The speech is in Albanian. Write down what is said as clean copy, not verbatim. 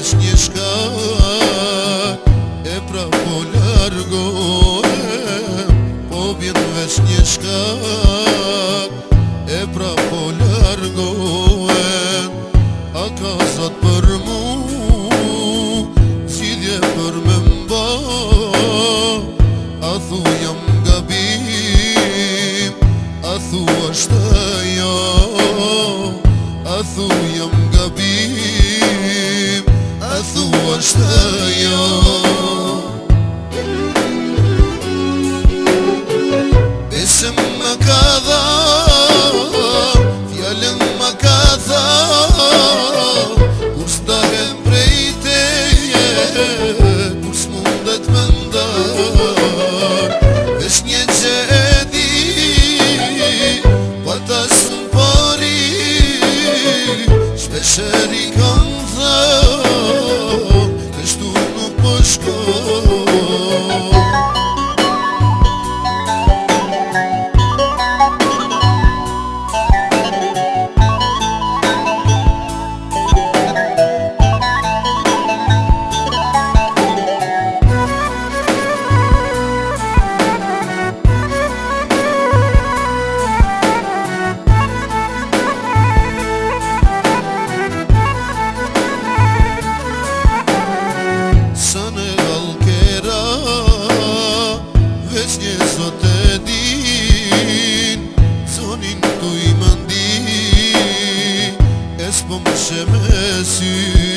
veç një shkak, e pra po largohem. Po vjen veç një shkak, e pra po largohem. A ka Zot për mu, zgjidhje për me mba. A thu jam gabim, a thu është ajo. A thu jam gabim, a thu është ajo. Besëm më ka dha, fjallën më ka dha, kur s'dahem prej teje, kur s'mundet me ndar. Vesh një që e di, pa ta s'm pari, shpesher i kam thënë, kështu nuk po shkoj. Veç një Zot e din, zonin tu i mandi, e s'po më she me sy.